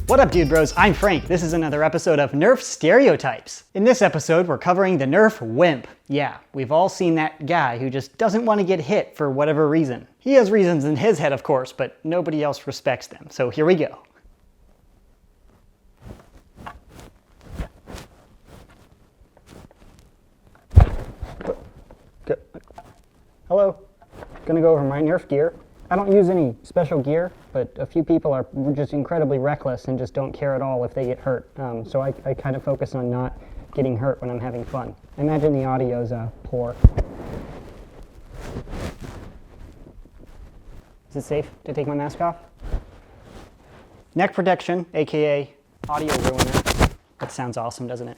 What up, dude bros? I'm Frank. This is another episode of Nerf Stereotypes. In this episode, we're covering the Nerf Wimp. Yeah, we've all seen that guy who just doesn't want to get hit for whatever reason. He has reasons in his head, of course, but nobody else respects them. So here we go. Hello. Gonna go over my Nerf gear. I don't use any special gear, but a few people are just incredibly reckless and just don't care at all if they get hurt. So I kind of focus on not getting hurt when I'm having fun. I imagine the audio's poor. Is it safe to take my mask off? Neck protection, aka audio ruiner. That sounds awesome, doesn't it?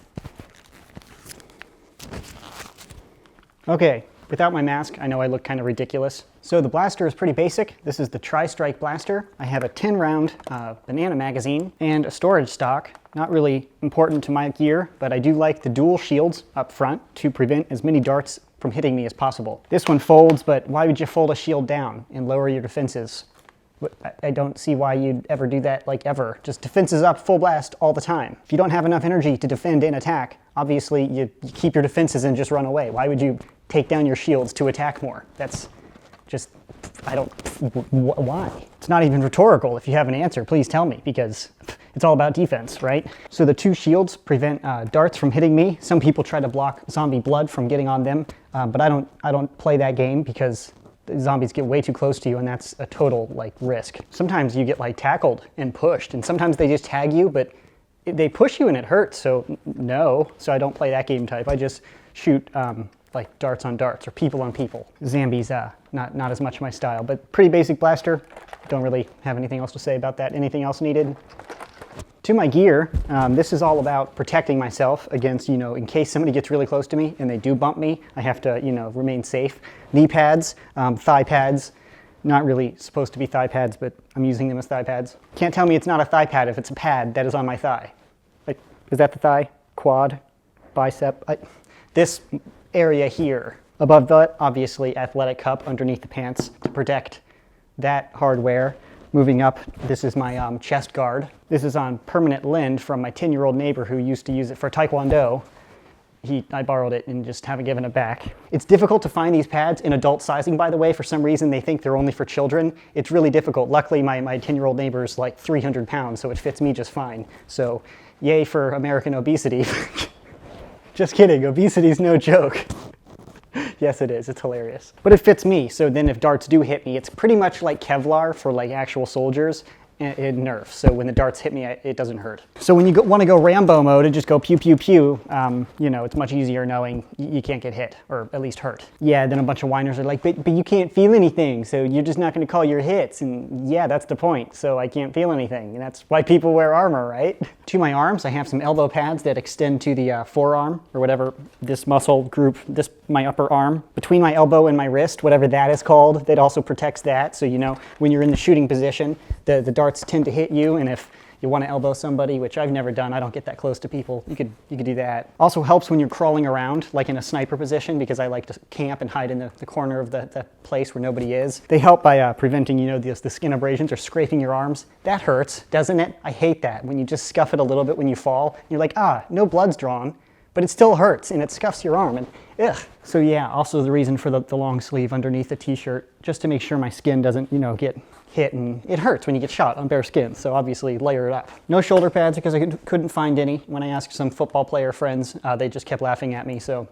Okay. Without my mask, I know I look kind of ridiculous. So the blaster is pretty basic. This is the Tri-Strike blaster. I have a 10-round banana magazine and a storage stock. Not really important to my gear, but I do like the dual shields up front to prevent as many darts from hitting me as possible. This one folds, but why would you fold a shield down and lower your defenses? I don't see why you'd ever do that, like ever. Just defenses up, full blast all the time. If you don't have enough energy to defend and attack, obviously you keep your defenses and just run away. Why would you take down your shields to attack more? That's just, why? It's not even rhetorical. If you have an answer, please tell me, because it's all about defense, right? So the two shields prevent darts from hitting me. Some people try to block zombie blood from getting on them, but I don't play that game because the zombies get way too close to you, and that's a total risk. Sometimes you get tackled and pushed, and sometimes they just tag you, but they push you and it hurts. So no, so I don't play that game type. I just shoot darts on darts or people on people. Zombies, not as much my style, but pretty basic blaster. Don't really have anything else to say about that. Anything else needed? To my gear, this is all about protecting myself against, in case somebody gets really close to me and they do bump me, I have to, remain safe. Knee pads, thigh pads, not really supposed to be thigh pads, but I'm using them as thigh pads. Can't tell me it's not a thigh pad if it's a pad that is on my thigh. Is that the thigh? Quad? Bicep? This area here. Above that, obviously, athletic cup underneath the pants to protect that hardware. Moving up, this is my chest guard. This is on permanent lend from my 10-year-old neighbor who used to use it for Taekwondo. I borrowed it and just haven't given it back. It's difficult to find these pads in adult sizing, by the way. For some reason, they think they're only for children. It's really difficult. Luckily, my 10-year-old neighbor is 300 pounds, so it fits me just fine. So, yay for American obesity. Just kidding, obesity's no joke. Yes, it is. It's hilarious. But it fits me, so then if darts do hit me, it's pretty much like Kevlar for actual soldiers in Nerf. So when the darts hit me, it doesn't hurt. So when you want to go Rambo mode and just go pew, pew, pew, it's much easier knowing you can't get hit, or at least hurt. Yeah, then a bunch of whiners are like, but you can't feel anything, so you're just not going to call your hits. And yeah, that's the point. So I can't feel anything. And that's why people wear armor, right? To my arms, I have some elbow pads that extend to the forearm, or whatever this muscle group, my upper arm. Between my elbow and my wrist, whatever that is called, that also protects that. So when you're in the shooting position, the darts tend to hit you, and if you want to elbow somebody, which I've never done, I don't get that close to people, you could do that. Also helps when you're crawling around, like in a sniper position, because I like to camp and hide in the corner of the place where nobody is. They help by preventing, the skin abrasions or scraping your arms. That hurts, doesn't it? I hate that, when you just scuff it a little bit when you fall. You're like, no blood's drawn, but it still hurts, and it scuffs your arm, and ugh. So yeah, also the reason for the long sleeve underneath the t-shirt, just to make sure my skin doesn't, get hit, and it hurts when you get shot on bare skin, so obviously layer it up. No shoulder pads because I couldn't find any. When I asked some football player friends, they just kept laughing at me, so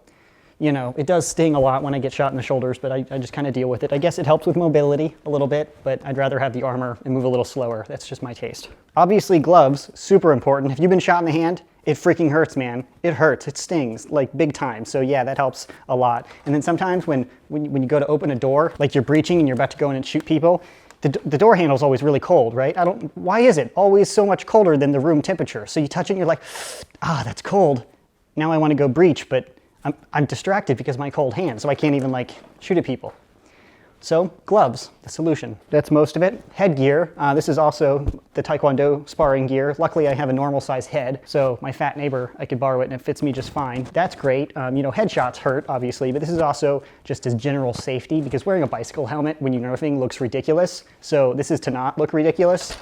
it does sting a lot when I get shot in the shoulders, but I just kind of deal with it. I guess it helps with mobility a little bit, but I'd rather have the armor and move a little slower. That's just my taste. Obviously gloves, super important. If you've been shot in the hand, it freaking hurts, man. It hurts, it stings, big time. So yeah, that helps a lot. And then sometimes when you go to open a door, you're breaching and you're about to go in and shoot people, the door handle's always really cold, right? Why is it always so much colder than the room temperature? So you touch it and you're like, that's cold. Now I want to go breach, but I'm distracted because of my cold hand, so I can't even shoot at people. So gloves, the solution. That's most of it. Headgear, this is also the Taekwondo sparring gear. Luckily I have a normal size head, so my fat neighbor, I could borrow it and it fits me just fine. That's great. Headshots hurt, obviously, but this is also just as general safety, because wearing a bicycle helmet when you're nerfing looks ridiculous. So this is to not look ridiculous.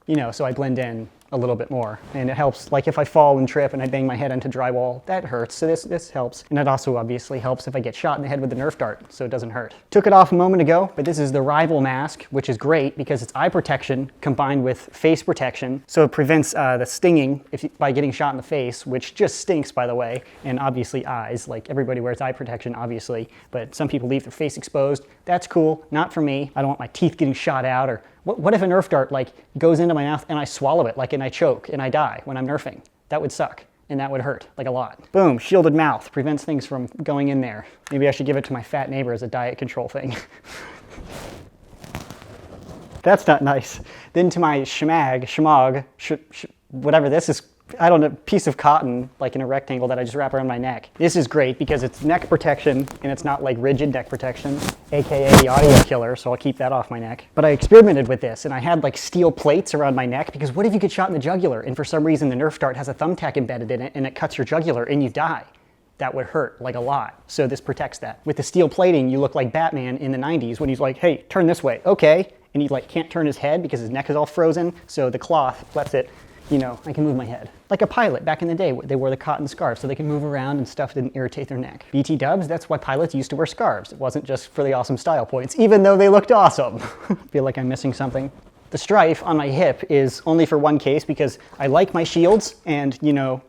you know, so I blend in a little bit more. And it helps, like if I fall and trip and I bang my head into drywall, that hurts. So this helps. And it also obviously helps if I get shot in the head with a Nerf dart, so it doesn't hurt. Took it off a moment ago, but this is the Rival mask, which is great because it's eye protection combined with face protection. So it prevents the stinging by getting shot in the face, which just stinks, by the way. And obviously eyes, like everybody wears eye protection, obviously, but some people leave their face exposed. That's cool, not for me. I don't want my teeth getting shot out, or what if a Nerf dart like goes into my mouth and I swallow it, like, and I choke and I die when I'm Nerfing? That would suck, and that would hurt, like a lot. Boom, shielded mouth, prevents things from going in there. Maybe I should give it to my fat neighbor as a diet control thing. That's not nice. Then to my shmog, whatever this is, I don't know, piece of cotton, like in a rectangle that I just wrap around my neck. This is great because it's neck protection and it's not like rigid neck protection, AKA the audio killer, so I'll keep that off my neck. But I experimented with this and I had like steel plates around my neck because what if you get shot in the jugular and for some reason the Nerf dart has a thumbtack embedded in it and it cuts your jugular and you die? That would hurt like a lot. So this protects that. With the steel plating, you look like Batman in the 90s when he's like, hey, turn this way, okay. And he like can't turn his head because his neck is all frozen. So the cloth lets it, you know, I can move my head. Like a pilot back in the day, they wore the cotton scarf so they could move around and stuff didn't irritate their neck. BT dubs, that's why pilots used to wear scarves. It wasn't just for the awesome style points, even though they looked awesome. Feel like I'm missing something. The strife on my hip is only for one case because I like my shields and, you know,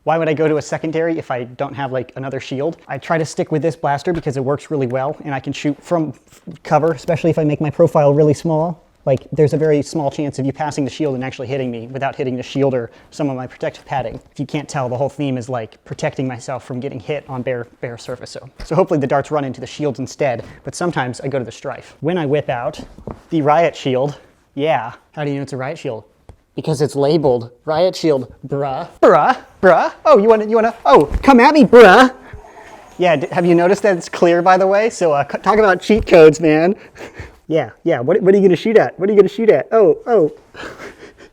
why would I go to a secondary if I don't have like another shield? I try to stick with this blaster because it works really well and I can shoot from cover, especially if I make my profile really small. Like there's a very small chance of you passing the shield and actually hitting me without hitting the shield or some of my protective padding. If you can't tell, the whole theme is like protecting myself from getting hit on bare surface. So hopefully the darts run into the shields instead, but sometimes I go to the strife. When I whip out the riot shield, yeah, how do you know it's a riot shield? Because it's labeled riot shield, bruh. Bruh. Oh, you wanna, oh, come at me, bruh. Yeah, have you noticed that it's clear, by the way? So talk about cheat codes, man. Yeah, what are you gonna shoot at? What are you gonna shoot at? Oh.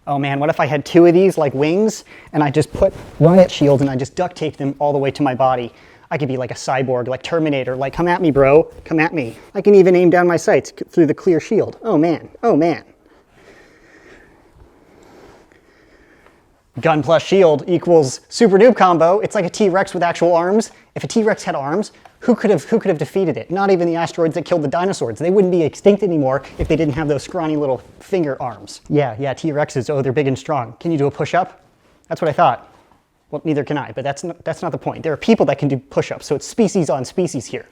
Oh man, what if I had two of these like wings and I just put riot shields and I just duct taped them all the way to my body? I could be like a cyborg, like Terminator, like come at me, bro, come at me. I can even aim down my sights through the clear shield. Oh man. Gun plus shield equals super noob combo. It's like a T-Rex with actual arms. If a T-Rex had arms, who could have defeated it? Not even the asteroids that killed the dinosaurs. They wouldn't be extinct anymore if they didn't have those scrawny little finger arms. Yeah, T-Rexes, oh, they're big and strong. Can you do a push-up? That's what I thought. Well, neither can I, but that's not the point. There are people that can do push-ups, so it's species on species here.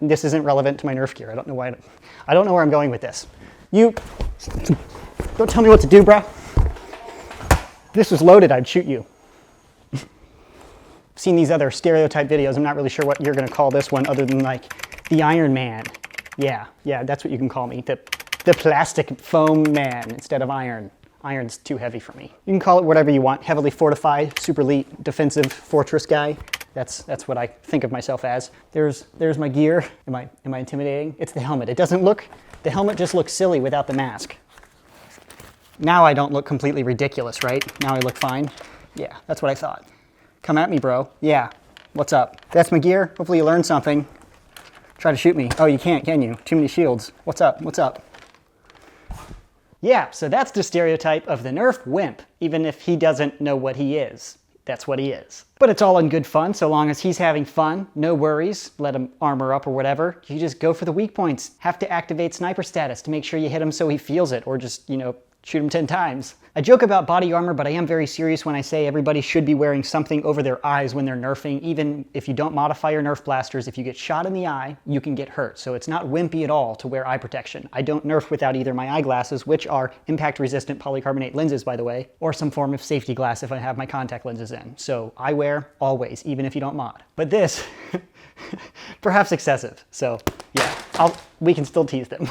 This isn't relevant to my Nerf gear. I don't know why, I don't know where I'm going with this. You, don't tell me what to do, bruh. If this was loaded, I'd shoot you. Seen these other stereotype videos. I'm not really sure what you're gonna call this one other than like the Iron Man. Yeah, that's what you can call me. The plastic foam man instead of iron. Iron's too heavy for me. You can call it whatever you want. Heavily fortified, super elite, defensive fortress guy. That's what I think of myself as. There's my gear. Am I intimidating? It's the helmet. The helmet just looks silly without the mask. Now I don't look completely ridiculous, right? Now I look fine. Yeah, that's what I thought. Come at me, bro. Yeah, what's up? That's my gear. Hopefully you learned something. Try to shoot me. Oh, you can't, can you? Too many shields. What's up? Yeah, so that's the stereotype of the Nerf Wimp, even if he doesn't know what he is. That's what he is. But it's all in good fun, so long as he's having fun. No worries. Let him armor up or whatever. You just go for the weak points. Have to activate sniper status to make sure you hit him so he feels it, or just, you know, shoot him 10 times. I joke about body armor, but I am very serious when I say everybody should be wearing something over their eyes when they're Nerfing. Even if you don't modify your Nerf blasters, if you get shot in the eye, you can get hurt. So it's not wimpy at all to wear eye protection. I don't Nerf without either my eyeglasses, which are impact-resistant polycarbonate lenses, by the way, or some form of safety glass if I have my contact lenses in. So eyewear, always, even if you don't mod. But this, perhaps excessive. So yeah, we can still tease them.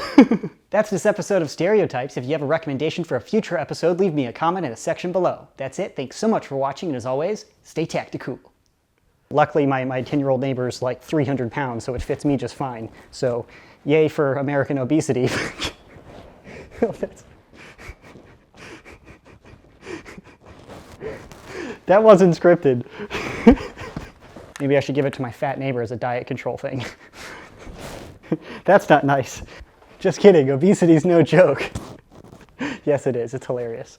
That's this episode of Stereotypes. If you have a recommendation for a future episode, leave me a comment in the section below. That's it. Thanks so much for watching, and as always, stay tactical. Luckily, my 10-year-old neighbor is like 300 pounds, so it fits me just fine. So, yay for American obesity. That wasn't scripted. Maybe I should give it to my fat neighbor as a diet control thing. That's not nice. Just kidding, obesity's no joke. Yes, it is. It's hilarious.